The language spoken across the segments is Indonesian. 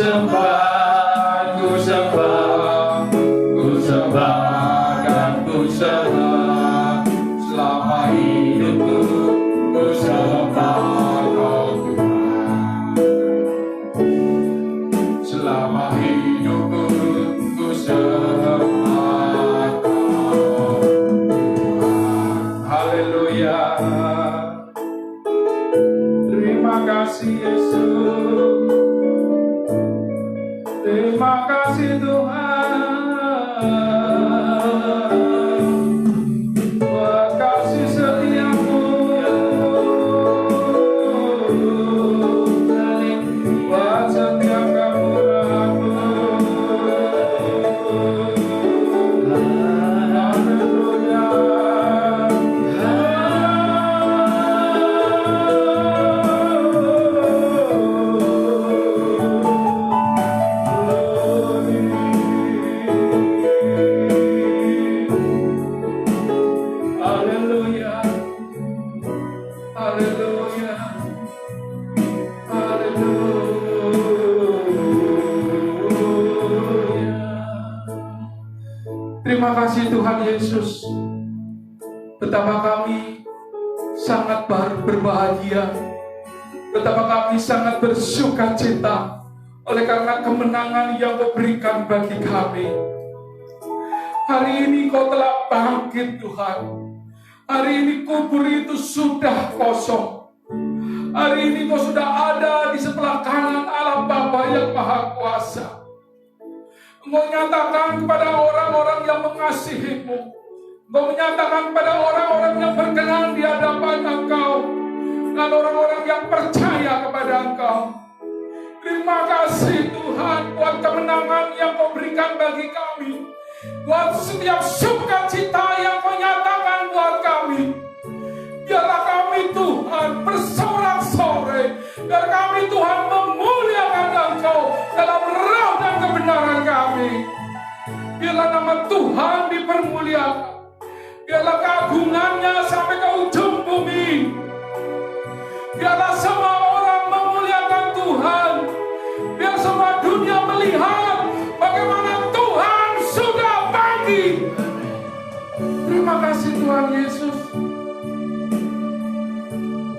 sembah, ku sembah, ku sembah dan ku sembah. Selama hidupku ku sembah Kau Tuhan. Selama hidupku ku sembah Kau Tuhan. Haleluya. Terima kasih Yesus. Terima kasih Tuhan. Buat kasih setiamu. Buat setiap kemurahan-Mu. Haleluya. Haleluya. Haleluya. Haleluya. Terima kasih Tuhan Yesus. Betapa kami sangat berbahagia. Betapa kami sangat bersukacita oleh karena kemenangan yang Kau berikan bagi kami. Hari ini Kau telah bangkit Tuhan. Hari ini kubur itu sudah kosong. Hari ini Kau sudah ada di sebelah kanan Allah Bapa yang Maha Kuasa. Engkau menyatakan kepada orang-orang yang mengasihi-Mu. Engkau menyatakan kepada orang-orang yang berkenan di hadapan Engkau. Dan orang-orang yang percaya kepada Engkau. Terima kasih Tuhan buat kemenangan yang Kau berikan bagi kami. Buat setiap sukacita yang Kau nyatakan buat kami. Biarlah kami Tuhan bersorak-sorai. Biar kami Tuhan memuliakan Engkau dalam roh dan kebenaran kami. Biarlah nama Tuhan dipermuliakan. Biarlah keagungannya sampai ke ujung bumi. Biarlah semua orang memuliakan Tuhan. Biar semua dunia melihat bagaimana Tuhan sudah bangkit. Terima kasih Tuhan Yesus.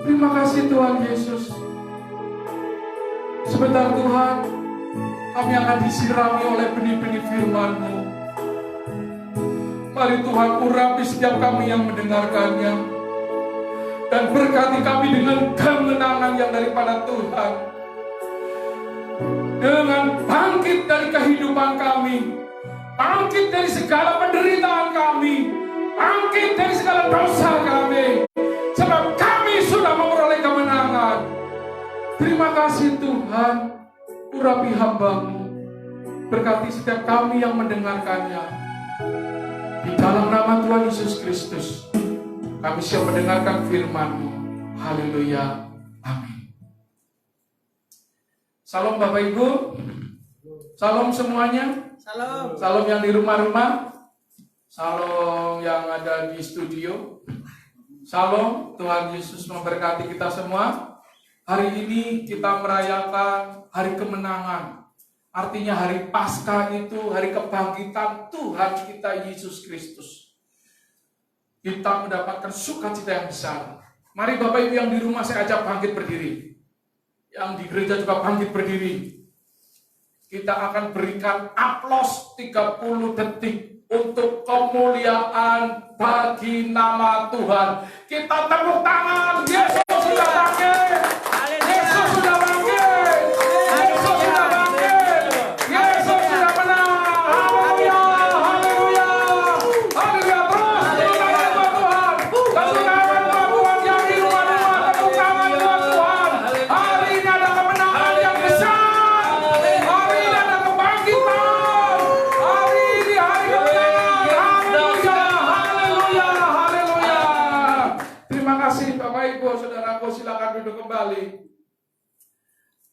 Terima kasih Tuhan Yesus. Sebentar Tuhan, kami akan disirami oleh benih-benih firman-Mu. Mari Tuhan urapi setiap kami yang mendengarkannya. Dan berkati kami dengan kemenangan yang daripada Tuhan. Dengan bangkit dari kehidupan kami. Bangkit dari segala penderitaan kami. Bangkit dari segala dosa kami. Sebab kami sudah memperoleh kemenangan. Terima kasih Tuhan. Urapi hamba-Mu. Berkati setiap kami yang mendengarkannya. Di dalam nama Tuhan Yesus Kristus, kami siap mendengarkan firman-Mu. Haleluya. Amin. Salam Bapak Ibu. Salam semuanya. Salam. Salam yang di rumah-rumah. Salam yang ada di studio. Salam, Tuhan Yesus memberkati kita semua. Hari ini kita merayakan hari kemenangan. Artinya hari Paskah itu hari kebangkitan Tuhan kita Yesus Kristus. Kita mendapatkan sukacita yang besar. Mari Bapak Ibu yang di rumah saya ajak bangkit berdiri. Yang di gereja juga bangkit berdiri. Kita akan berikan aplaus 30 detik untuk kemuliaan bagi nama Tuhan. Kita tepuk tangan. Yesus sudah bangkit. Yesus sudah bangkit. Yesus sudah bangkit. Yesus sudah menang. Haleluya. Haleluya. Haleluya. Terus tepuk tangan buat Tuhan. Tepuk tangan buat Tuhan yang di rumah-rumah. Tepuk tangan buat Tuhan. Hari ini ada kemenangan yang besar. Hari ini ada kebangkitan. Hari ini hari kemenangan. Haleluya. Haleluya. Haleluya. Terima kasih Bapak Ibu, Saudaraku, silakan duduk kembali.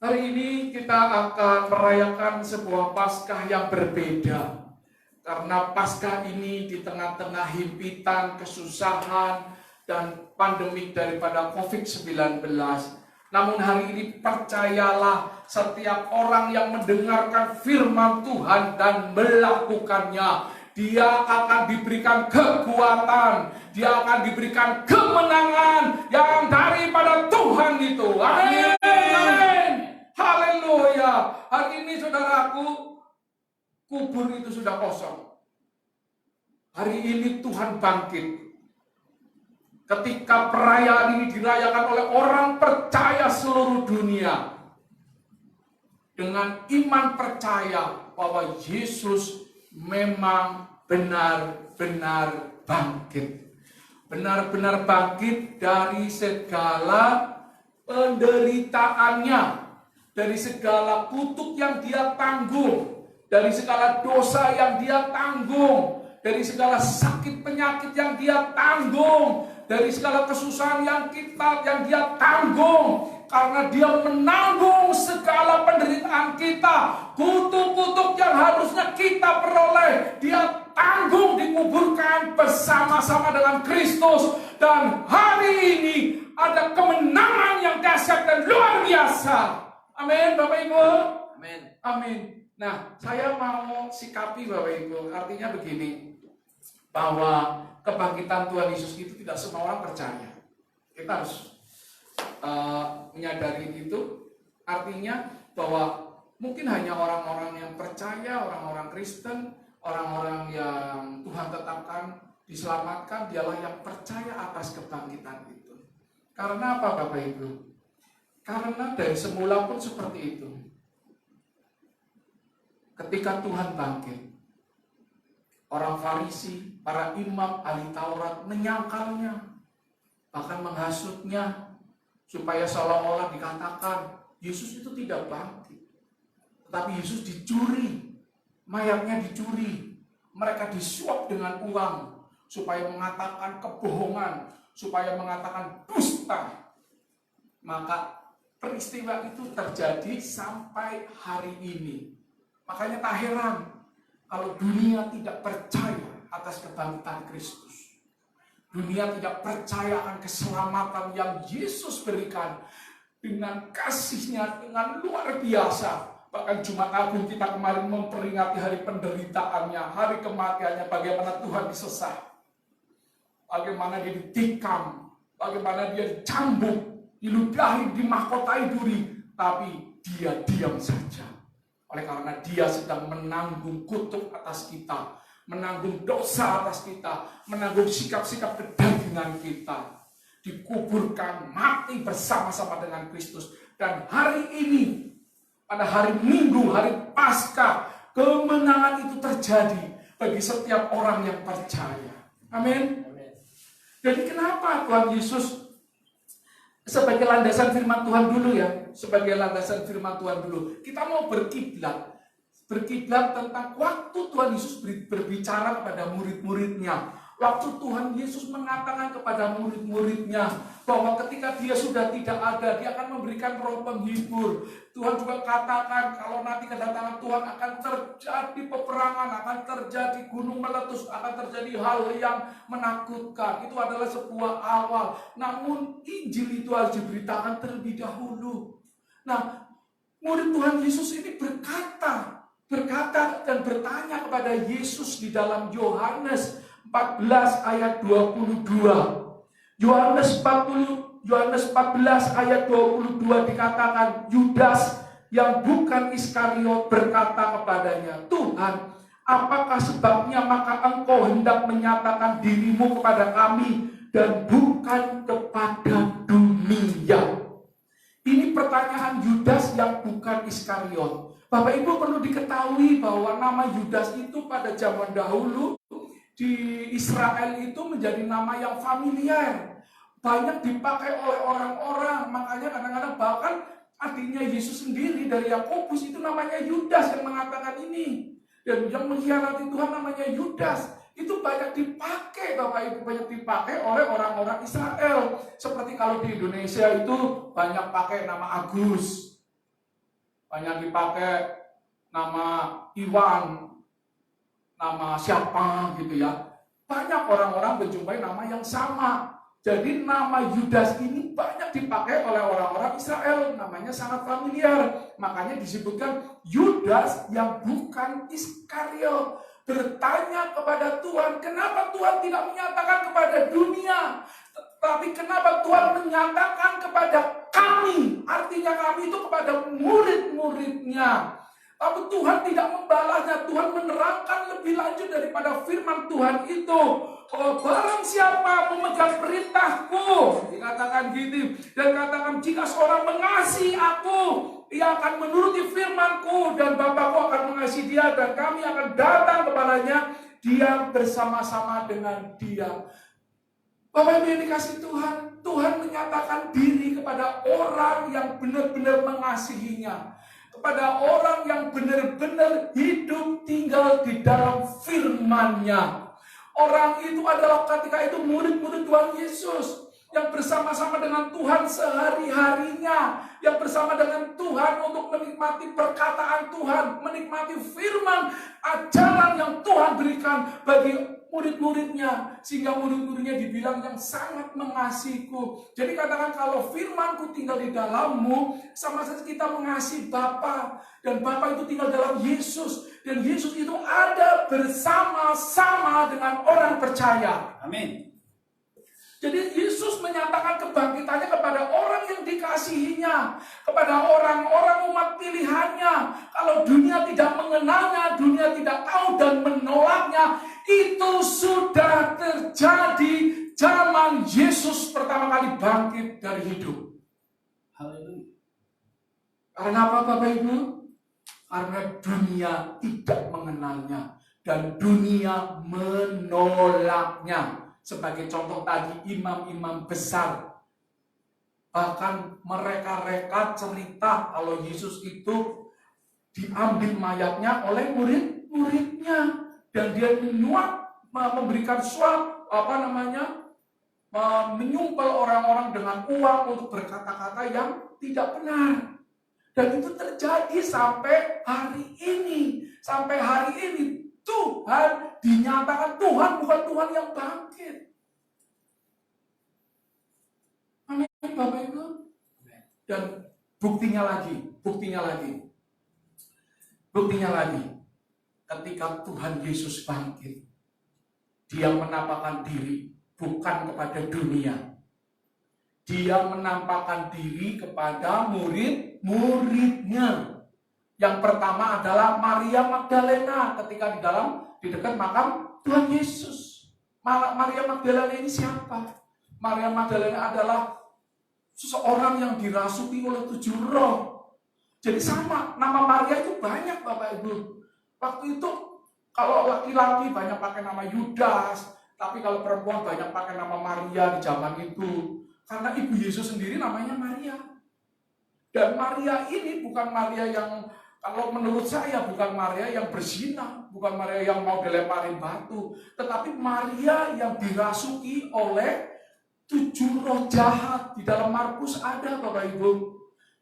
Hari ini kita akan merayakan sebuah Paskah yang berbeda. Karena Paskah ini di tengah-tengah himpitan, kesusahan, dan pandemik daripada COVID-19. Namun hari ini percayalah, setiap orang yang mendengarkan firman Tuhan dan melakukannya, dia akan diberikan kekuatan, dia akan diberikan kemenangan yang daripada Tuhan itu. Amin. Amin. Haleluya. Hari ini saudaraku, kubur itu sudah kosong. Hari ini Tuhan bangkit. Ketika perayaan ini dirayakan oleh orang percaya seluruh dunia, dengan iman percaya bahwa Yesus memang benar-benar bangkit. Benar-benar bangkit dari segala penderitaannya, dari segala kutuk yang dia tanggung, dari segala dosa yang dia tanggung, dari segala sakit penyakit yang dia tanggung, dari segala kesusahan yang dia tanggung, karena dia menanggung segala penderitaan kita. Kutuk-kutuk yang harusnya kita peroleh, dia tanggung, dikuburkan bersama-sama dengan Kristus. Dan hari ini ada kemenangan yang dahsyat dan luar biasa. Amin, Bapak Ibu. Amin. Amin. Nah, saya mau sikapi Bapak Ibu, artinya begini, bahwa kebangkitan Tuhan Yesus itu tidak semua orang percaya. Kita harus menyadari itu. Artinya bahwa mungkin hanya orang-orang yang percaya, orang-orang Kristen, orang-orang yang Tuhan tetapkan diselamatkan, dialah yang percaya atas kebangkitan itu. Karena apa Bapak Ibu? Karena dari semula pun seperti itu. Ketika Tuhan bangkit, orang Farisi, para imam, ahli Taurat menyangkalnya, bahkan menghasutnya, supaya seolah-olah dikatakan Yesus itu tidak bangkit. Tetapi Yesus dicuri, mayatnya dicuri, mereka disuap dengan uang, supaya mengatakan kebohongan, supaya mengatakan dusta. Maka peristiwa itu terjadi sampai hari ini. Makanya tak heran kalau dunia tidak percaya atas kebangkitan Kristus. Dunia tidak percaya akan keselamatan yang Yesus berikan dengan kasih-Nya, dengan luar biasa. Bahkan Jumat Agung kita kemarin memperingati hari penderitaannya, hari kematiannya, bagaimana Tuhan disesat, bagaimana dia ditikam, bagaimana dia dicambuk, diludahi, dimahkotai duri, tapi dia diam saja. Oleh karena dia sedang menanggung kutuk atas kita, menanggung dosa atas kita, menanggung sikap-sikap kedagingan kita. Dikuburkan, mati bersama-sama dengan Kristus. Dan hari ini, pada hari Minggu, hari Paskah, kemenangan itu terjadi bagi setiap orang yang percaya. Amin. Jadi kenapa Tuhan Yesus sebagai landasan firman Tuhan dulu ya, sebagai landasan firman Tuhan dulu. Kita mau berkiblat tentang waktu Tuhan Yesus berbicara kepada murid-muridnya. Waktu Tuhan Yesus mengatakan kepada murid-muridnya bahwa ketika dia sudah tidak ada, dia akan memberikan roh penghibur. Tuhan juga katakan kalau nanti kedatangan Tuhan akan terjadi peperangan, akan terjadi gunung meletus, akan terjadi hal yang menakutkan. Itu adalah sebuah awal. Namun Injil itu harus diberitakan terlebih dahulu. Nah, murid Tuhan Yesus ini berkata dan bertanya kepada Yesus di dalam Yohanes 14 ayat 22. Yohanes 14 ayat 22 dikatakan, Yudas yang bukan Iskariot berkata kepadanya, Tuhan, apakah sebabnya maka engkau hendak menyatakan dirimu kepada kami dan bukan kepada dunia? Ini pertanyaan Yudas yang bukan Iskariot. Bapak Ibu perlu diketahui bahwa nama Yudas itu pada zaman dahulu di Israel itu menjadi nama yang familiar, banyak dipakai oleh orang-orang. Makanya kadang-kadang bahkan adiknya Yesus sendiri dari Yakobus itu namanya Yudas yang mengatakan ini. Dan yang mengkhianati Tuhan namanya Yudas. Itu banyak dipakai Bapak Ibu, banyak dipakai oleh orang-orang Israel. Seperti kalau di Indonesia itu banyak pakai nama Agus, banyak dipakai nama Iwan, nama siapa gitu ya. Banyak orang-orang menjumpai nama yang sama. Jadi nama Yudas ini banyak dipakai oleh orang-orang Israel, namanya sangat familiar. Makanya disebutkan Yudas yang bukan Iskariot bertanya kepada Tuhan, kenapa Tuhan tidak menyatakan kepada dunia, tapi kenapa Tuhan menyatakan kepada kami? Artinya kami itu kepada murid-muridnya. Tapi Tuhan tidak membalasnya. Tuhan menerangkan lebih lanjut daripada firman Tuhan itu. Oh, barang siapa memegang perintahku, dikatakan gitu. Dan katakan, jika seorang mengasihi aku, ia akan menuruti firmanku, dan Bapakku akan mengasihi dia, dan kami akan datang kepadanya, diam bersama-sama dengan dia. Bapak Ibu yang dikasihi Tuhan, Tuhan menyatakan diri kepada orang yang benar-benar mengasihinya, kepada orang yang benar-benar hidup tinggal di dalam firman-Nya. Orang itu adalah ketika itu murid-murid Tuhan Yesus yang bersama-sama dengan Tuhan sehari-harinya, yang bersama dengan Tuhan untuk menikmati perkataan Tuhan, menikmati firman, ajaran yang Tuhan berikan bagi murid-muridnya, sehingga murid-muridnya dibilang yang sangat mengasihiku. Jadi katakan, kalau firmanku tinggal di dalammu, sama saja kita mengasihi Bapa, dan Bapa itu tinggal dalam Yesus, dan Yesus itu ada bersama-sama dengan orang percaya. Amin. Jadi Yesus menyatakan kebangkitannya kepada orang yang dikasihinya, kepada orang-orang umat pilihannya. Kalau dunia tidak mengenalnya, dunia tidak tahu dan menolaknya, itu sudah terjadi zaman Yesus pertama kali bangkit dari hidup. Haleluya. Karena apa Bapak Ibu? Karena dunia tidak mengenalnya dan dunia menolaknya. Sebagai contoh tadi, imam-imam besar, bahkan mereka reka cerita kalau Yesus itu diambil mayatnya oleh murid-muridnya, dan dia memberikan suap, menyumpel orang-orang dengan uang untuk berkata-kata yang tidak benar. Dan itu terjadi sampai hari ini. Sampai hari ini Tuhan dinyatakan Tuhan bukan Tuhan yang bangkit. Amin Bapak Ibu. Dan buktinya lagi. Ketika Tuhan Yesus bangkit, dia menampakkan diri bukan kepada dunia. Dia menampakkan diri kepada murid-muridnya. Yang pertama adalah Maria Magdalena ketika di dekat makam Tuhan Yesus. Maria Magdalena ini siapa? Maria Magdalena adalah seseorang yang dirasuki oleh 7 roh. Jadi sama, nama Maria itu banyak Bapak Ibu. Waktu itu kalau laki-laki banyak pakai nama Yudas, tapi kalau perempuan banyak pakai nama Maria di zaman itu. Karena ibu Yesus sendiri namanya Maria. Dan Maria ini bukan Maria yang, kalau menurut saya, bukan Maria yang berzina, bukan Maria yang mau dilemparin batu, tetapi Maria yang dirasuki oleh 7 roh jahat. Di dalam Markus ada Bapak Ibu.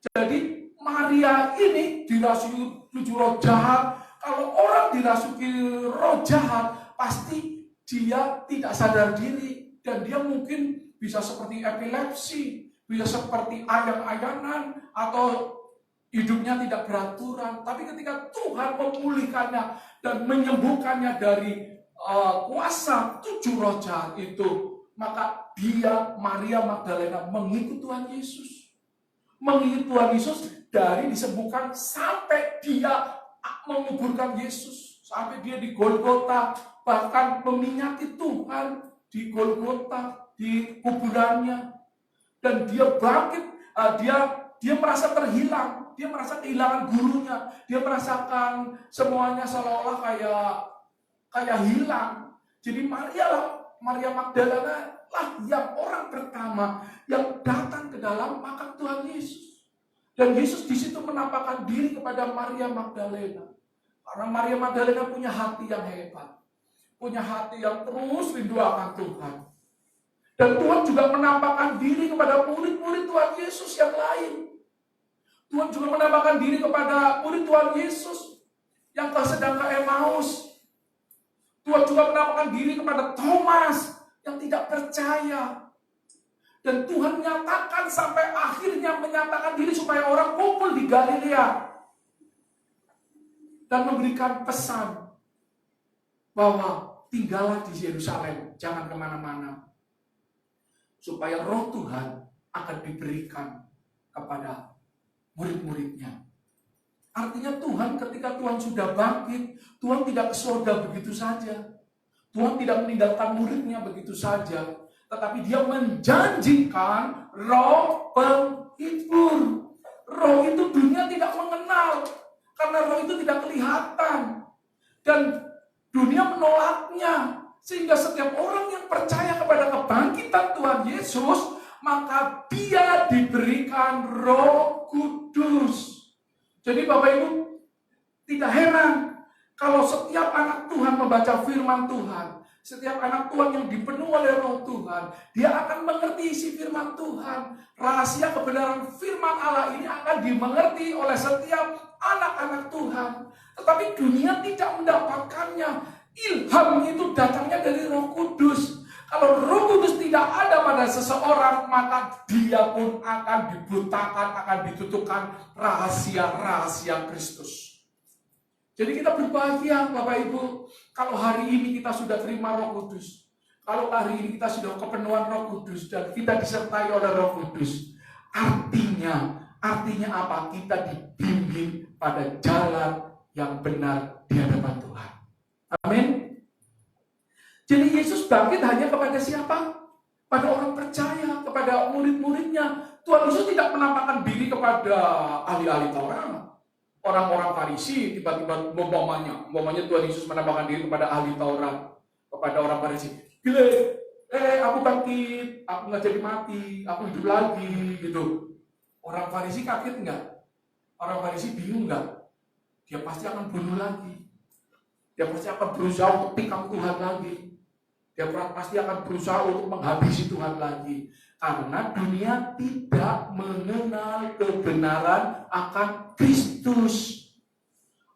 Jadi Maria ini dirasuki 7 roh jahat. Kalau orang dirasuki roh jahat, pasti dia tidak sadar diri, dan dia mungkin bisa seperti epilepsi, bisa seperti ayang-ayangan, atau hidupnya tidak beraturan. Tapi ketika Tuhan memulihkannya dan menyembuhkannya dari kuasa 7 roh jahat itu, maka dia, Maria Magdalena, mengikut Tuhan Yesus. Mengikut Tuhan Yesus dari disembuhkan sampai dia menguburkan Yesus, sampai dia di Golgota, bahkan meminyati Tuhan di Golgota, di kuburannya. Dan dia bangkit, dia merasa terhilang, dia merasa kehilangan gurunya, dia merasakan semuanya seolah-olah kayak hilang. Jadi Maria Magdalena lah yang orang pertama yang datang ke dalam makam Tuhan Yesus. Dan Yesus di situ menampakkan diri kepada Maria Magdalena. Karena Maria Magdalena punya hati yang hebat, punya hati yang terus rindu akan Tuhan. Dan Tuhan juga menampakkan diri kepada murid-murid Tuhan Yesus yang lain. Tuhan juga menampakkan diri kepada murid Tuhan Yesus yang sedang ke Emmaus. Tuhan juga menampakkan diri kepada Thomas yang tidak percaya. Dan Tuhan nyatakan sampai akhirnya menyatakan diri supaya orang kumpul di Galilea. Dan memberikan pesan bahwa tinggallah di Yerusalem, jangan kemana-mana. Supaya roh Tuhan akan diberikan kepada murid-muridnya. Artinya Tuhan ketika Tuhan sudah bangkit, Tuhan tidak ke surga begitu saja. Tuhan tidak meninggalkan muridnya begitu saja. Tetapi dia menjanjikan roh penghibur. Roh itu dunia tidak mengenal. Karena roh itu tidak kelihatan. Dan dunia menolaknya. Sehingga setiap orang yang percaya kepada kebangkitan Tuhan Yesus, maka dia diberikan Roh Kudus. Jadi Bapak Ibu, tidak heran kalau setiap anak Tuhan membaca firman Tuhan, setiap anak Tuhan yang dipenuhi oleh Roh Tuhan, dia akan mengerti isi firman Tuhan. Rahasia kebenaran firman Allah ini akan dimengerti oleh setiap anak-anak Tuhan. Tetapi dunia tidak mendapatkannya. Ilham itu datangnya dari Roh Kudus. Kalau Roh Kudus tidak ada pada seseorang, maka dia pun akan dibutakan, akan ditutupkan rahasia-rahasia Kristus. Jadi kita berbahagia Bapak Ibu, kalau hari ini kita sudah terima Roh Kudus. Kalau hari ini kita sudah kepenuhan Roh Kudus dan kita disertai oleh Roh Kudus. Artinya apa? Kita dibimbing pada jalan yang benar di hadapan Tuhan. Amin. Jadi Yesus bangkit hanya kepada siapa? Pada orang percaya, kepada murid-muridnya. Tuhan Yesus tidak menampakkan diri kepada ahli-ahli Taurat. Orang-orang Farisi tiba-tiba umpamanya Tuhan Yesus menampakkan diri kepada ahli Taurat, kepada orang Farisi. Gila, aku bangkit, aku nggak jadi mati, aku hidup lagi, gitu. Orang Farisi kaget nggak? Orang Farisi bingung nggak? Dia pasti akan bunuh lagi. Dia pasti akan berusaha untuk tikam Tuhan lagi. Dia pasti akan berusaha untuk menghabisi Tuhan lagi. Karena dunia tidak mengenal kebenaran akan Kristus.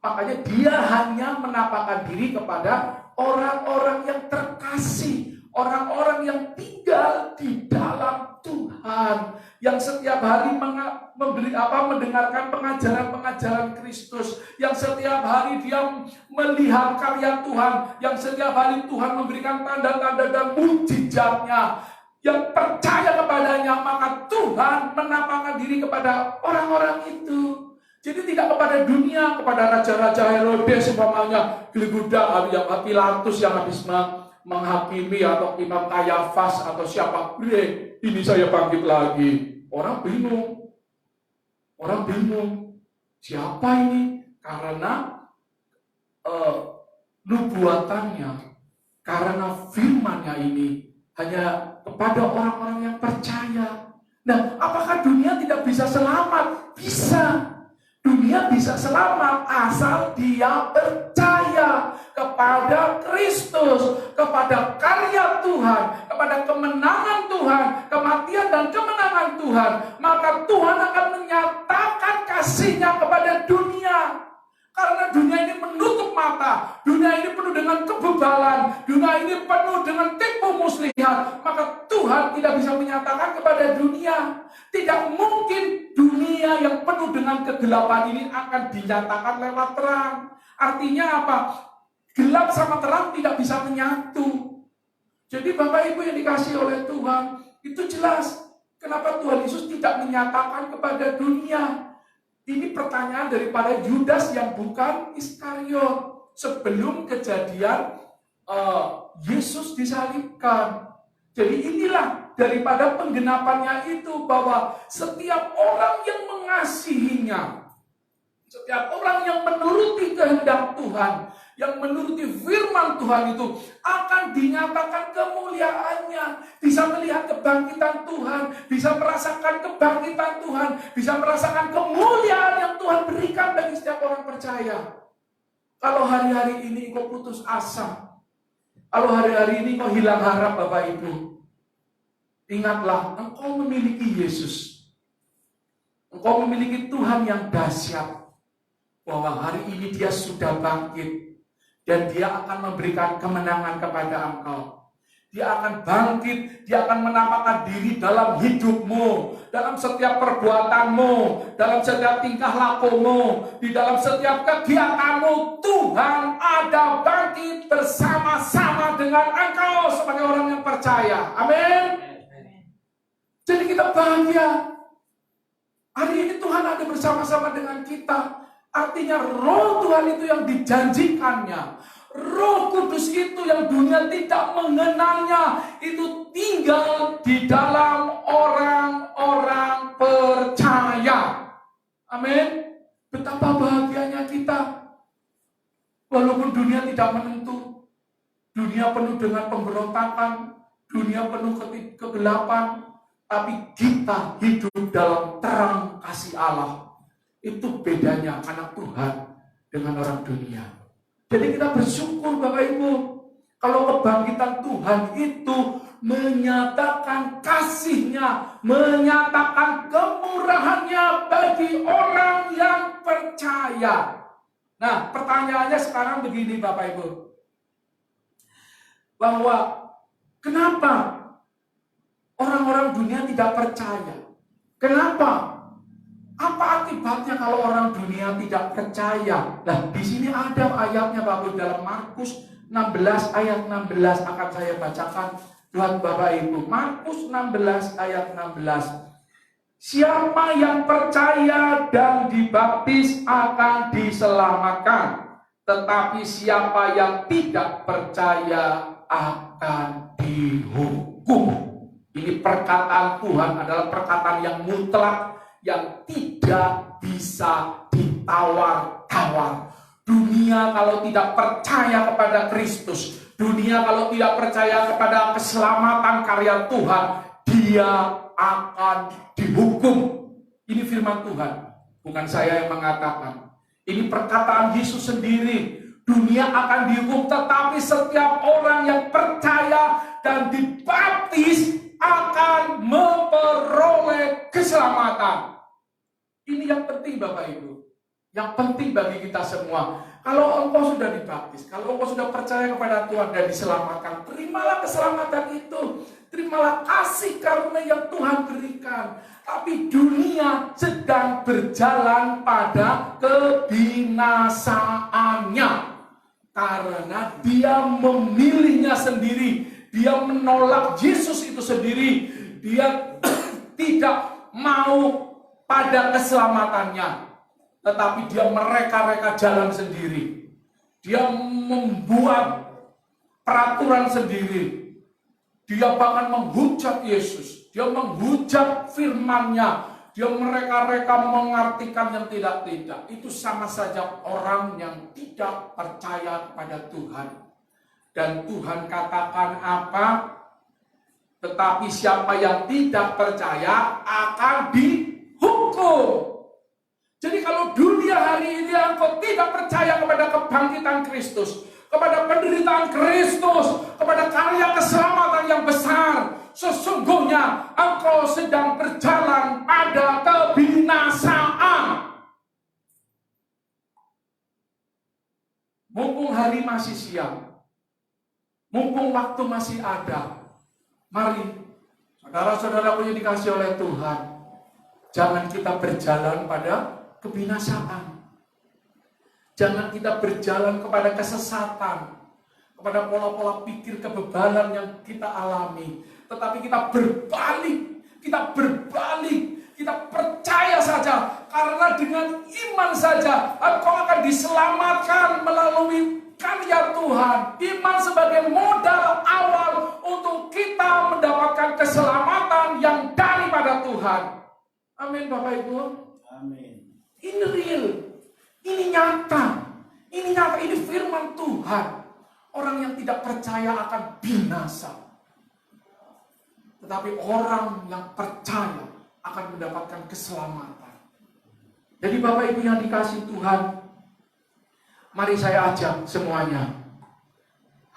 Makanya dia hanya menampakkan diri kepada orang-orang yang terkasih. Orang-orang yang tinggal di dalam Tuhan. Yang setiap hari mendengarkan pengajaran-pengajaran Kristus. Yang setiap hari dia melihat karya Tuhan. Yang setiap hari Tuhan memberikan tanda-tanda dan mujizatnya. Yang percaya kepadanya, maka Tuhan menampakkan diri kepada orang-orang itu. Jadi tidak kepada dunia, kepada raja-raja Herodes umpamanya, Gilguda, Pilatus yang habis menghakimi, atau Imam Kayafas atau siapa, ini saya bangkit lagi. Orang bingung. Siapa ini? Karena nubuatannya, karena firman-Nya ini hanya kepada orang-orang yang percaya. Nah, apakah dunia tidak bisa selamat? Bisa. Dunia bisa selamat asal dia percaya kepada Kristus, kepada karya Tuhan, kepada kemenangan Tuhan, kematian dan kemenangan Tuhan. Maka Tuhan akan menyatakan kasih-Nya kepada dunia. Karena dunia ini menutup mata, dunia ini penuh dengan kebebalan, dunia ini penuh dengan tipu muslihat, maka Tuhan tidak bisa menyatakan kepada dunia. Tidak mungkin dunia yang penuh dengan kegelapan ini akan dinyatakan lewat terang. Artinya apa? Gelap sama terang tidak bisa menyatu. Jadi Bapak Ibu yang dikasihi oleh Tuhan, itu jelas kenapa Tuhan Yesus tidak menyatakan kepada dunia. Ini pertanyaan daripada Yudas yang bukan Iskariot. Sebelum kejadian Yesus disalibkan. Jadi inilah daripada penggenapannya itu, bahwa setiap orang yang mengasihinya, setiap orang yang menuruti kehendak Tuhan, yang menuruti firman Tuhan itu, akan dinyatakan kemuliaannya. Bisa melihat kebangkitan Tuhan, bisa merasakan kebangkitan Tuhan, bisa merasakan kemuliaan yang Tuhan berikan bagi setiap orang percaya. Kalau hari-hari ini kau putus asa, kalau hari-hari ini kau hilang harap Bapak Ibu, ingatlah, engkau memiliki Yesus. Engkau memiliki Tuhan yang dahsyat, bahwa hari ini dia sudah bangkit. Dan dia akan memberikan kemenangan kepada engkau. Dia akan bangkit, dia akan menampakkan diri dalam hidupmu, dalam setiap perbuatanmu, dalam setiap tingkah lakumu, di dalam setiap kegiatanmu. Tuhan ada bangkit bersama-sama dengan engkau sebagai orang yang percaya. Amin. Jadi kita bahagia. Hari ini Tuhan ada bersama-sama dengan kita. Artinya roh Tuhan itu yang dijanjikannya. Roh Kudus itu yang dunia tidak mengenalnya, itu tinggal di dalam orang-orang percaya. Amin. Betapa bahagianya kita. Walaupun dunia tidak menentu, dunia penuh dengan pemberontakan, dunia penuh kegelapan, tapi kita hidup dalam terang kasih Allah. Itu bedanya anak Tuhan dengan orang dunia. Jadi kita bersyukur Bapak Ibu, kalau kebangkitan Tuhan itu menyatakan kasih-Nya, menyatakan kemurahan-Nya bagi orang yang percaya. Nah, pertanyaannya sekarang begini Bapak Ibu, bahwa kenapa orang-orang dunia tidak percaya? Kenapa? Apa akibatnya kalau orang dunia tidak percaya? Nah, di sini ada ayatnya Bapak dalam Markus 16 ayat 16 akan saya bacakan buat Bapak Ibu. Markus 16 ayat 16. Siapa yang percaya dan dibaptis akan diselamatkan, tetapi siapa yang tidak percaya akan dihukum. Ini perkataan Tuhan adalah perkataan yang mutlak, yang tidak bisa ditawar-tawar. Dunia kalau tidak percaya kepada Kristus, dunia kalau tidak percaya kepada keselamatan karya Tuhan, dia akan dihukum. Ini firman Tuhan, bukan saya yang mengatakan. Ini perkataan Yesus sendiri. Dunia akan dihukum, tetapi setiap orang yang percaya dan dibaptis akan memperoleh keselamatan. Ini yang penting Bapak Ibu, yang penting bagi kita semua. Kalau engkau sudah dibaptis, kalau engkau sudah percaya kepada Tuhan dan diselamatkan, terimalah keselamatan itu, terimalah kasih karunia yang Tuhan berikan. Tapi dunia sedang berjalan pada kebinasaannya, karena dia memilihnya sendiri, dia menolak Yesus itu sendiri, dia tidak mau pada keselamatannya, tetapi dia mereka-reka jalan sendiri. Dia membuat peraturan sendiri. Dia bahkan menghujat Yesus. Dia menghujat firman-Nya. Dia mereka-reka mengartikan yang tidak-tidak. Itu sama saja orang yang tidak percaya kepada Tuhan. Dan Tuhan katakan apa? Tetapi siapa yang tidak percaya akan dihukum. Jadi kalau dunia hari ini engkau tidak percaya kepada kebangkitan Kristus, kepada penderitaan Kristus, kepada karya keselamatan yang besar, sesungguhnya engkau sedang berjalan pada kebinasaan. Mumpung hari masih siang, mumpung waktu masih ada, mari saudara-saudaraku yang dikasihi oleh Tuhan, jangan kita berjalan pada kebinasaan. Jangan kita berjalan kepada kesesatan, kepada pola-pola pikir kebebalan yang kita alami. Tetapi kita berbalik, kita percaya saja. Karena dengan iman saja engkau akan diselamatkan melalui karya Tuhan. Iman sebagai modal awal untuk kita mendapatkan keselamatan yang daripada Tuhan. Amin Bapak Ibu. Amin. Ini real, ini nyata, ini firman Tuhan. Orang yang tidak percaya akan binasa, tetapi orang yang percaya akan mendapatkan keselamatan. Jadi Bapak Ibu yang dikasihi Tuhan, mari saya ajak semuanya.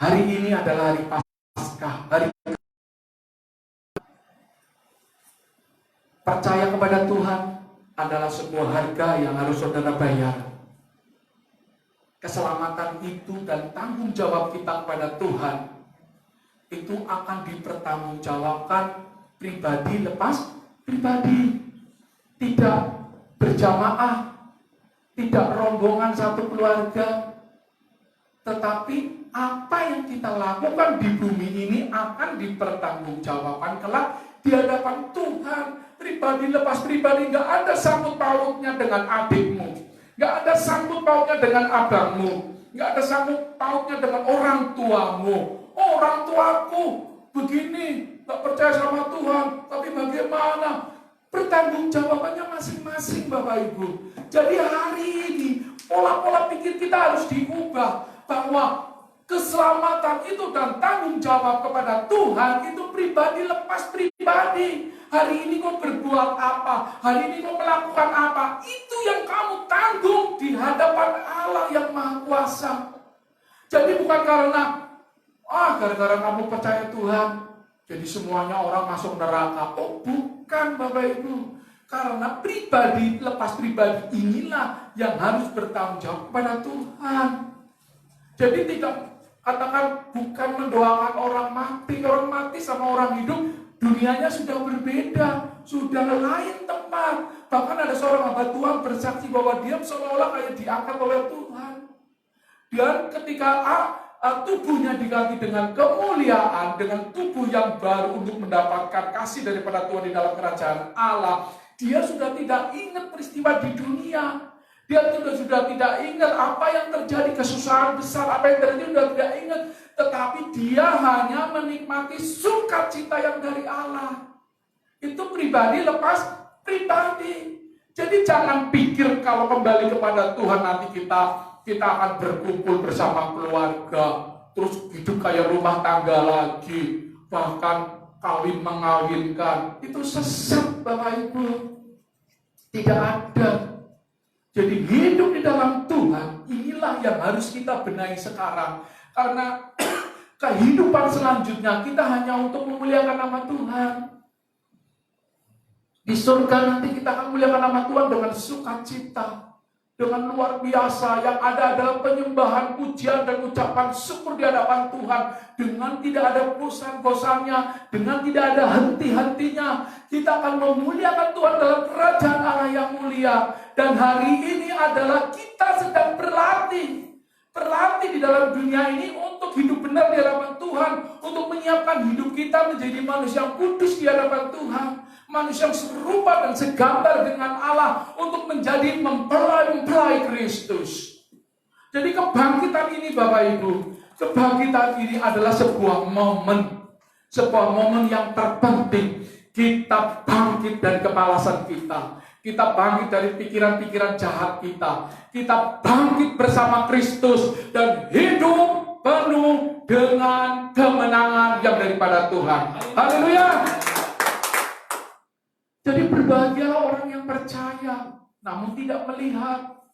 Hari ini adalah hari Paskah, hari percaya kepada Tuhan adalah sebuah harga yang harus saudara bayar. Keselamatan itu dan tanggung jawab kita kepada Tuhan itu akan dipertanggungjawabkan pribadi lepas pribadi. Tidak berjamaah, tidak rombongan satu keluarga, tetapi apa yang kita lakukan di bumi ini akan dipertanggungjawabkan kelak di hadapan Tuhan. Pribadi lepas pribadi, nggak ada sangkut pautnya dengan adikmu, nggak ada sangkut pautnya dengan abangmu, nggak ada sangkut pautnya dengan orang tuamu. Oh, orang tuaku begini, nggak percaya sama Tuhan, tapi bagaimana? Pertanggungjawabannya masing-masing, Bapak Ibu. Jadi hari ini pola-pola pikir kita harus diubah, bahwa keselamatan itu dan tanggung jawab kepada Tuhan itu pribadi lepas pribadi. Hari ini kau berbuat apa? Hari ini kau melakukan apa? Itu yang kamu tanggung di hadapan Allah yang Maha Kuasa. Jadi bukan karena gara-gara kamu percaya Tuhan, jadi semuanya orang masuk neraka. Oh, bukan, Bapak Ibu. Karena pribadi lepas pribadi inilah yang harus bertanggung jawab kepada Tuhan. Jadi tidak katakan bukan mendoakan orang mati. Orang mati sama orang hidup dunianya sudah berbeda, sudah lain tempat. Bahkan ada seorang hamba Tuhan bersaksi bahwa dia seolah-olah kayak diangkat oleh Tuhan. Dan ketika tubuhnya diganti dengan kemuliaan, dengan tubuh yang baru untuk mendapatkan kasih daripada Tuhan di dalam kerajaan Allah, dia sudah tidak ingat peristiwa di dunia. Dia sudah tidak ingat apa yang terjadi, kesusahan besar, apa yang terjadi sudah tidak ingat. Tetapi dia hanya menikmati sukacita yang dari Allah. Itu pribadi lepas pribadi. Jadi jangan pikir kalau kembali kepada Tuhan nanti kita akan berkumpul bersama keluarga, terus hidup kayak rumah tangga lagi, bahkan kawin mengawinkan. Itu sesat, Bapak Ibu. Tidak ada. Jadi hidup di dalam Tuhan, inilah yang harus kita benahi sekarang. Karena kehidupan selanjutnya kita hanya untuk memuliakan nama Tuhan. Di surga nanti kita akan memuliakan nama Tuhan dengan sukacita, dengan luar biasa. Yang ada adalah penyembahan, pujian, dan ucapan syukur di hadapan Tuhan. Dengan tidak ada bosan-bosannya, dengan tidak ada henti-hentinya. Kita akan memuliakan Tuhan dalam kerajaan Allah yang mulia. Dan hari ini adalah kita sedang berlatih di dalam dunia ini untuk hidup benar di hadapan Tuhan. Untuk menyiapkan hidup kita menjadi manusia yang kudus di hadapan Tuhan. Manusia yang serupa dan segambar dengan Allah, untuk menjadi mempelai Kristus. Jadi kebangkitan ini, Bapak Ibu, kebangkitan ini adalah sebuah momen yang terpenting. Kita bangkit dari kemalasan kita. Kita bangkit dari pikiran-pikiran jahat kita. Kita bangkit bersama Kristus dan hidup penuh dengan kemenangan yang daripada Tuhan. Haleluya. Jadi berbahagialah orang yang percaya, namun tidak melihat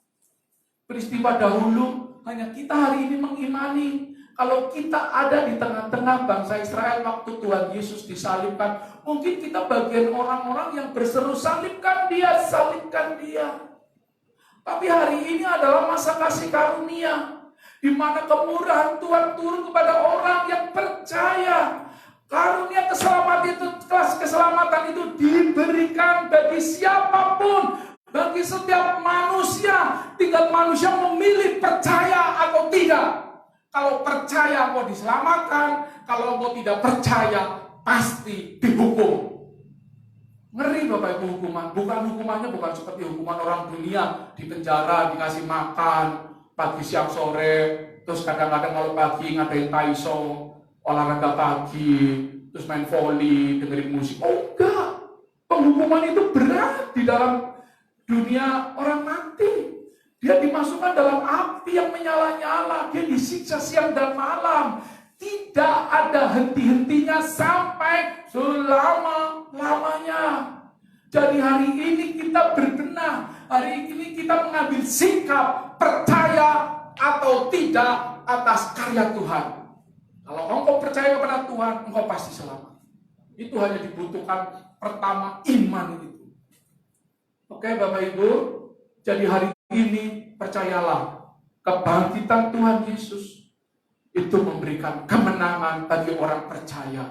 peristiwa dahulu. Hanya kita hari ini mengimani. Kalau kita ada di tengah-tengah bangsa Israel waktu Tuhan Yesus disalibkan, mungkin kita bagian orang-orang yang berseru, salibkan dia, salibkan dia. Tapi hari ini adalah masa kasih karunia, di mana kemurahan Tuhan turun kepada orang yang percaya. Karunia keselamatan itu diberikan bagi siapapun, bagi setiap manusia. Tinggal manusia memilih percaya atau tidak. Kalau percaya mau diselamatkan, kalau mau tidak percaya pasti dihukum. Ngeri, Bapak Ibu, hukuman. Hukumannya bukan seperti hukuman orang dunia, di penjara, dikasih makan pagi, siang, sore. Terus kadang-kadang kalau pagi ngadain taiso, olahraga pagi, terus main volley, dengerin musik. Oh enggak, penghukuman itu berat di dalam dunia orang mati. Dia dimasukkan dalam api yang menyala-nyala, dia disiksa siang dan malam. Tidak ada henti-hentinya sampai selama-lamanya. Jadi hari ini kita berbenah, hari ini kita mengambil sikap percaya atau tidak atas karya Tuhan. Kalau engkau percaya kepada Tuhan, engkau pasti selamat. Itu hanya dibutuhkan pertama iman itu. Oke, Bapak Ibu, jadi hari ini percayalah kebangkitan Tuhan Yesus itu memberikan kemenangan bagi orang percaya.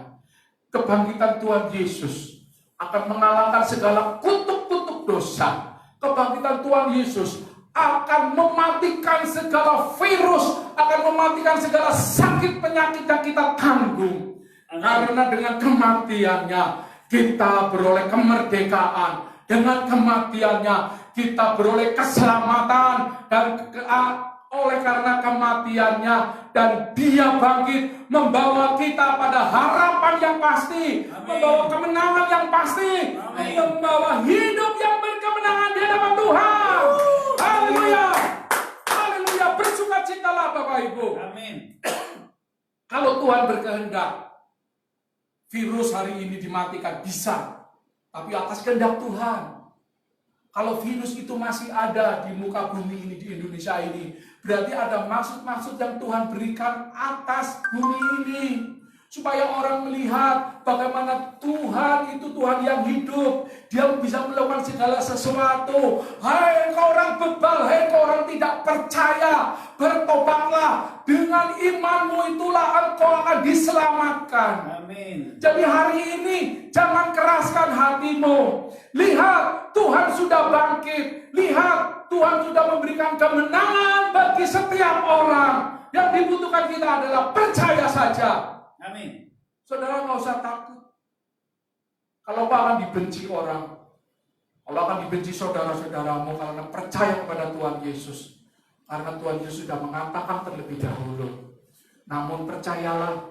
Kebangkitan Tuhan Yesus akan mengalahkan segala kutuk-kutuk dosa. Kebangkitan Tuhan Yesus akan mematikan segala virus, akan mematikan segala sakit penyakit yang kita tanggung. Karena dengan kematiannya kita beroleh kemerdekaan. Dengan kematiannya kita beroleh keselamatan. Dan oleh karena kematiannya dan dia bangkit, membawa kita pada harapan yang pasti. Amin. Membawa kemenangan yang pasti. Amin. Membawa hidup yang berkemenangan di hadapan Tuhan. Haleluya. Haleluya. Bersukacitalah Bapak Ibu. Amin. Kalau Tuhan berkehendak, virus hari ini dimatikan, bisa. Tapi atas kehendak Tuhan. Kalau virus itu masih ada di muka bumi ini, di Indonesia ini, berarti ada maksud-maksud yang Tuhan berikan atas bumi ini. Supaya orang melihat bagaimana Tuhan itu Tuhan yang hidup. Dia bisa melakukan segala sesuatu. Hai engkau orang bebal, hai engkau orang tidak percaya, bertobatlah. Dengan imanmu itulah engkau akan diselamatkan. Amin. Jadi hari ini jangan keraskan hatimu. Lihat, Tuhan sudah bangkit. Lihat, Tuhan sudah memberikan kemenangan bagi setiap orang. Yang dibutuhkan kita adalah percaya saja. Amin. Saudara nggak usah takut. Kalau kau akan dibenci orang, kalau akan dibenci saudara-saudaramu karena percaya kepada Tuhan Yesus. Karena Tuhan Yesus sudah mengatakan terlebih dahulu. Namun percayalah,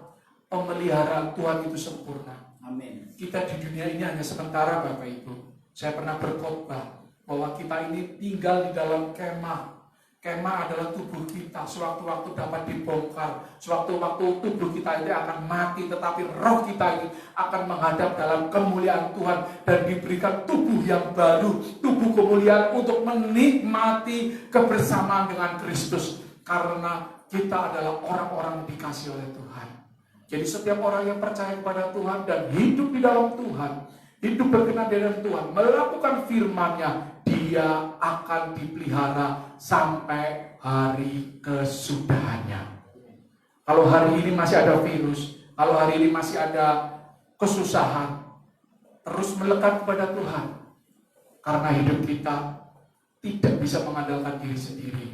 pemeliharaan Tuhan itu sempurna. Amin. Kita di dunia ini hanya sementara Bapak Ibu. Saya pernah berkhotbah bahwa kita ini tinggal di dalam kemah. Kemah adalah tubuh kita, sewaktu-waktu dapat dibongkar, sewaktu-waktu tubuh kita ini akan mati, tetapi roh kita ini akan menghadap dalam kemuliaan Tuhan dan diberikan tubuh yang baru, tubuh kemuliaan untuk menikmati kebersamaan dengan Kristus. Karena kita adalah orang-orang yang dikasih oleh Tuhan. Jadi setiap orang yang percaya kepada Tuhan dan hidup di dalam Tuhan, hidup berkenan dengan Tuhan, melakukan firman-Nya, dia akan dipelihara sampai hari kesudahannya. Kalau hari ini masih ada virus, kalau hari ini masih ada kesusahan, terus melekat kepada Tuhan. Karena hidup kita tidak bisa mengandalkan diri sendiri,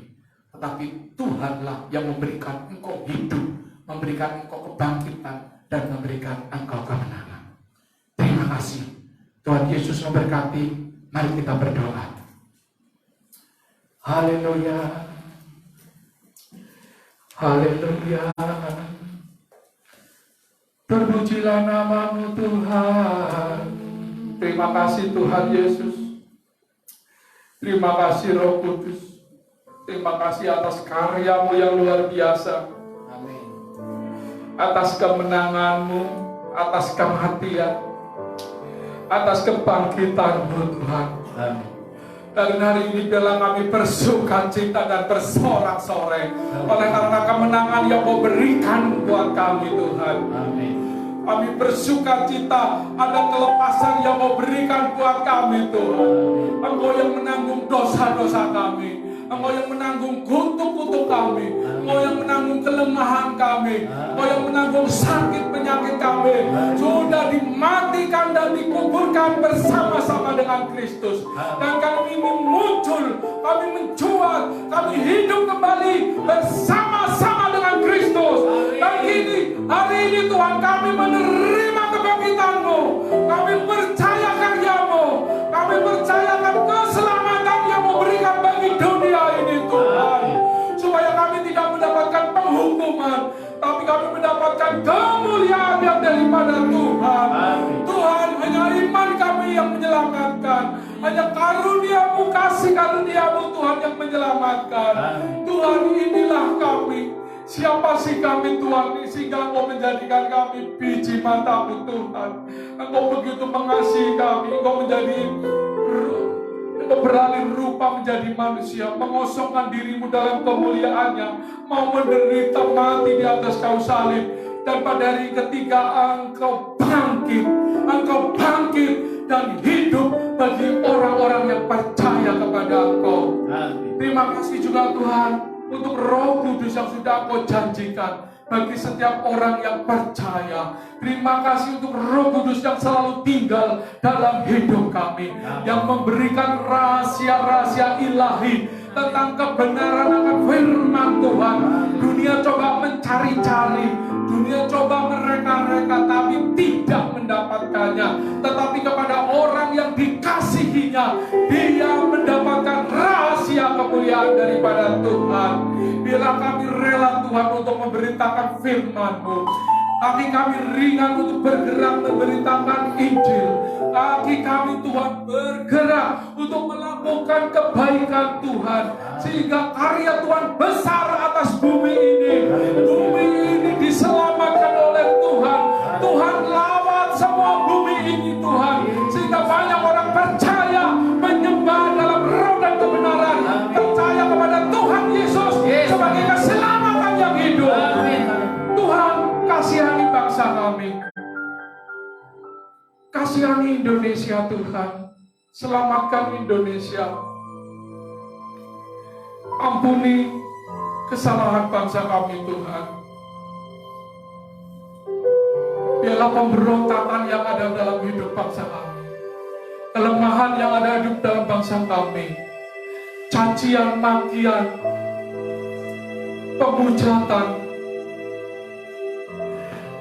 tetapi Tuhanlah yang memberikan engkau hidup, memberikan engkau kebangkitan, dan memberikan engkau kemenangan. Terima kasih. Tuhan Yesus memberkati. Mari kita berdoa. Haleluya. Haleluya. Terpujilah nama-Mu Tuhan. Terima kasih Tuhan Yesus. Terima kasih Roh Kudus. Terima kasih atas karya-Mu yang luar biasa. Amin. Atas kemenangan-Mu, atas kematian, atas kebangkitan-Mu Tuhan. Amin. Dan hari ini biarlah kami bersukacita dan bersorak-sorai oleh karena kemenangan yang Kau berikan buat kami Tuhan. Amin. Kami bersukacita ada kelepasan yang Kau berikan buat kami Tuhan. Engkau yang menanggung dosa-dosa kami, Engkau yang menanggung kutuk-kutuk kami, Engkau yang menanggung kelemahan kami, Engkau yang menanggung sakit penyakit kami. Sudah dimatikan dan dikuburkan bersama-sama dengan Kristus. Dan kami ini muncul, kami menjual, kami hidup kembali bersama-sama dengan Kristus. Dan hari ini Tuhan kami menerima kebangkitan-Mu, kami percaya karya-Mu, kami percayakan keselamatan yang Mu berikan bagi dunia ini Tuhan. Supaya kami tidak mendapatkan penghukuman, tapi kami mendapatkan kemuliaan yang daripada Tuhan. Tuhan, hanya iman kami yang menyelamatkan, hanya karunia-Mu, kasih karunia-Mu Tuhan yang menyelamatkan. Tuhan, inilah kami. Siapa sih kami Tuhan, sehingga Engkau menjadikan kami biji mata-Mu Tuhan. Engkau begitu mengasihi kami, Engkau beralih rupa menjadi manusia, mengosongkan diri-Mu dalam kemuliaannya, mau menderita mati di atas kayu salib, dan pada hari ketiga Engkau bangkit dan hidup bagi orang-orang yang percaya kepada Engkau. Terima kasih juga Tuhan. untuk Roh Kudus yang sudah Engkau janjikan bagi setiap orang yang percaya. Terima kasih untuk Roh Kudus yang selalu tinggal dalam hidup kami, yang memberikan rahasia-rahasia ilahi tentang kebenaran akan firman Tuhan. Dunia coba mencari-cari, dunia coba mereka-reka, tapi tidak mendapatkannya. Tetapi kepada orang yang dikasihinya, dia mendapatkan rahasia kemuliaan daripada Tuhan. Biarlah kami rela Tuhan untuk memberitakan firman-Mu. Kaki kami ringan untuk bergerak memberitakan Injil. Kaki kami Tuhan bergerak untuk melakukan kebaikan Tuhan, sehingga karya Tuhan besar atas bumi ini. Bumi ini diselamatkan oleh Tuhan. Tuhan lawat semua bumi ini Tuhan, sehingga banyak orang percaya, menyembah dalam roh dan kebenaran, percaya kepada Tuhan Yesus sebagai keselamatan yang hidup. Tuhan, kasihani bangsa kami, kasihani Indonesia Tuhan, selamatkan Indonesia. Ampuni kesalahan bangsa kami Tuhan. Biarlah pemberontakan yang ada dalam hidup bangsa kami, kelemahan yang ada hidup dalam bangsa kami, cacian, makian, pemujatan,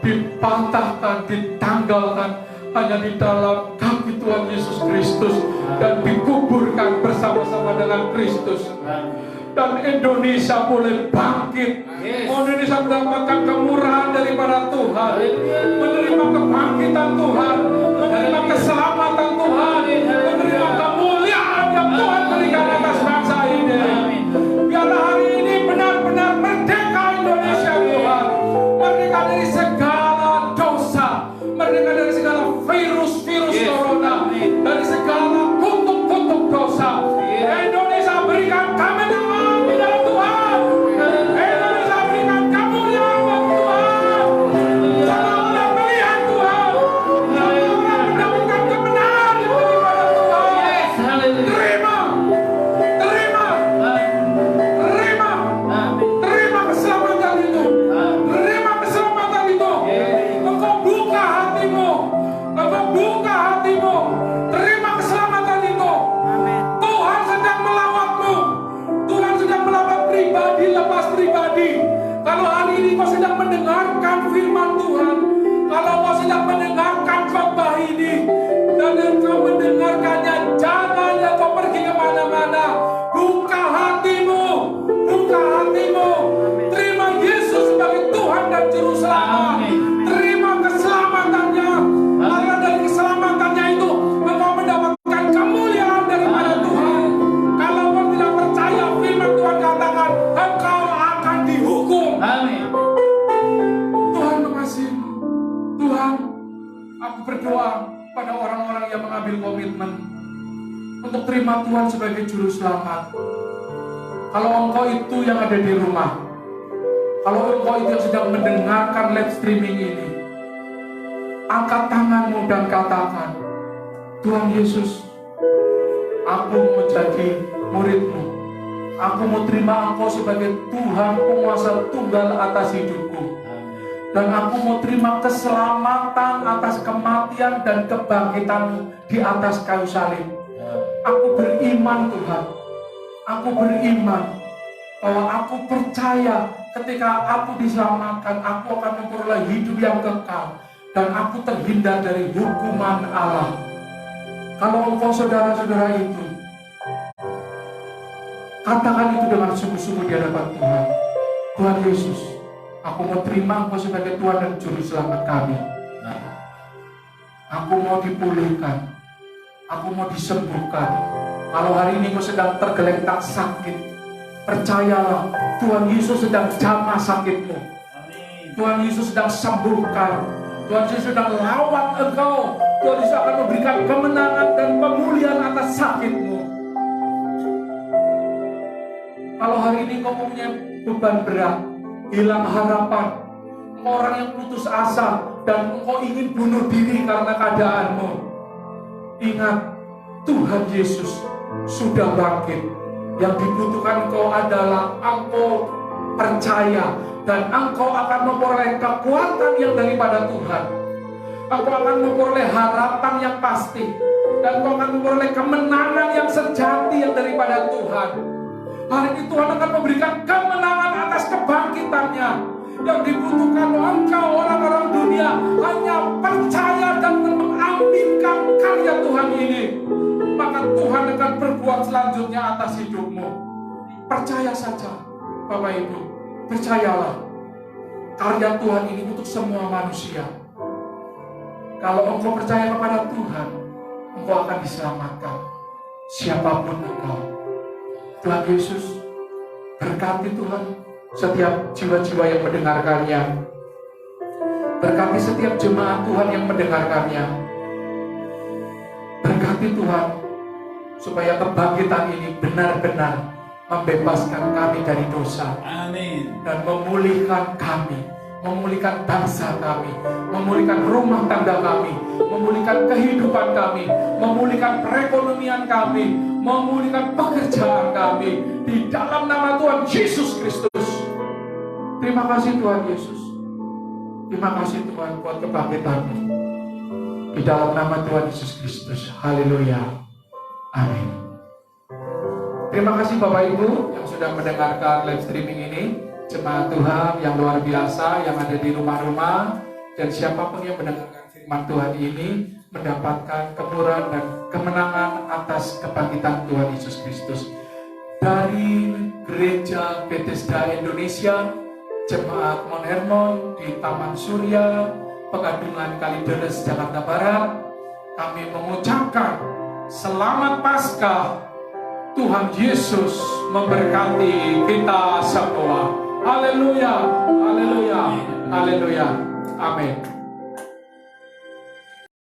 dipatahkan, ditanggalkan hanya di dalam kaki Tuhan Yesus Kristus dan dikuburkan bersama-sama dengan Kristus. Dan Indonesia boleh bangkit. Indonesia mendapatkan kemurahan daripada Tuhan, menerima kebangkitan Tuhan, menerima keselamatan Tuhan, menerima kemuliaan yang Tuhan berikan atas bangsa ini. Biarlah hari ini benar-benar merdeka Indonesia Tuhan, merdeka dari segala dosa, merdeka dari segala virus-virus corona, dari segala kutuk-kutuk dosa. Indonesia berikan kemenangan di dalam Tuhan. Indonesia berikan kemuliaan bagi Tuhan. Semua orang melihat Tuhan, semua orang mendapatkan kemenangan daripada Tuhan. Terima, terima, terima, terima keselamatan itu, terima keselamatan itu. Engkau buka hatimu, engkau buka hatimu, terima keselamatan itu. Tuhan sedang melawatmu, Tuhan sedang melawat pribadi lepas pribadi. Kalau hari ini kau sedang mendengarkan firman Tuhan, kalau kau sedang mendengarkan khotbah ini, dan engkau mendengarkannya, jangan kau pergi kemana-mana. Buka hatimu, buka hatimu. Terima Yesus sebagai Tuhan dan Juru Selamat. Terima keselamatannya, karena dari keselamatannya itu engkau mendapatkan kemuliaan daripada Tuhan. Kalau kau tidak percaya firman Tuhan katakan, engkau akan dihukum. Tuhan mengasihimu. Tuhan, aku berdoa pada orang-orang yang mengambil komitmen untuk terima Tuhan sebagai Juru Selamat. Kalau engkau itu yang ada di rumah, kalau engkau itu yang sedang mendengarkan live streaming ini, angkat tanganmu dan katakan, Tuhan Yesus, aku mau jadi murid-Mu. Aku mau terima Engkau sebagai Tuhan penguasa tunggal atas hidupku. Dan aku mau terima keselamatan atas kematian dan kebangkitan di atas kayu salib. Aku beriman Tuhan, aku beriman bahwa aku percaya ketika aku diselamatkan, aku akan memperoleh hidup yang kekal dan aku terhindar dari hukuman Allah. Kalau engkau saudara-saudara itu, katakan itu dengan sungguh-sungguh di hadapan Tuhan. Tuhan Yesus, aku mau terima Engkau sebagai Tuhan dan Juru Selamat kami. Aku mau dipulihkan, aku mau disembuhkan. Kalau hari ini Engkau sedang tergeletak sakit, percayalah Tuhan Yesus sedang jamah sakitmu. Tuhan Yesus sedang sembuhkan. Tuhan Yesus sedang lawat engkau. Tuhan Yesus akan memberikan kemenangan dan pemulihan atas sakitmu. Kalau hari ini kau punya beban berat, hilang harapan, engkau orang yang putus asa, dan engkau ingin bunuh diri karena keadaanmu, ingat, Tuhan Yesus sudah bangkit. Yang dibutuhkan engkau adalah engkau percaya, dan engkau akan memperoleh kekuatan yang daripada Tuhan. Engkau akan memperoleh harapan yang pasti, dan engkau akan memperoleh kemenangan yang sejati yang daripada Tuhan. Hari ini Tuhan akan memberikan kemenangan atas kebangkitannya. Yang dibutuhkan engkau, orang-orang dunia, hanya percaya dan mengaminkan karya Tuhan ini. Maka Tuhan akan berbuat selanjutnya atas hidupmu. Percaya saja, Bapak Ibu. Percayalah, karya Tuhan ini untuk semua manusia. Kalau engkau percaya kepada Tuhan, engkau akan diselamatkan. Siapapun engkau. Tuhan Yesus berkati Tuhan setiap jiwa-jiwa yang mendengarkannya. Berkati setiap jemaat Tuhan yang mendengarkannya. Berkati Tuhan supaya kebangkitan ini benar-benar membebaskan kami dari dosa. Amin. Dan memulihkan kami, memulihkan bangsa kami, memulihkan rumah tangga kami, memulihkan kehidupan kami, memulihkan perekonomian kami, memulihkan pekerjaan kami di dalam nama Tuhan Yesus Kristus. Terima kasih Tuhan Yesus. Terima kasih Tuhan buat kebangkitan-Mu. Di dalam nama Tuhan Yesus Kristus. Haleluya. Amin. Terima kasih Bapak Ibu yang sudah mendengarkan live streaming ini. Jemaat Tuhan yang luar biasa yang ada di rumah-rumah, dan siapapun yang mendengarkan firman Tuhan ini mendapatkan kemurahan dan kemenangan atas kebangkitan Tuhan Yesus Kristus. Dari Gereja Bethesda Indonesia, Jemaat Mount Hermon di Taman Surya, Pegadungan Kalideres, Jakarta Barat, kami mengucapkan Selamat Paskah. Tuhan Yesus memberkati kita semua. Haleluya, haleluya, haleluya. Amin.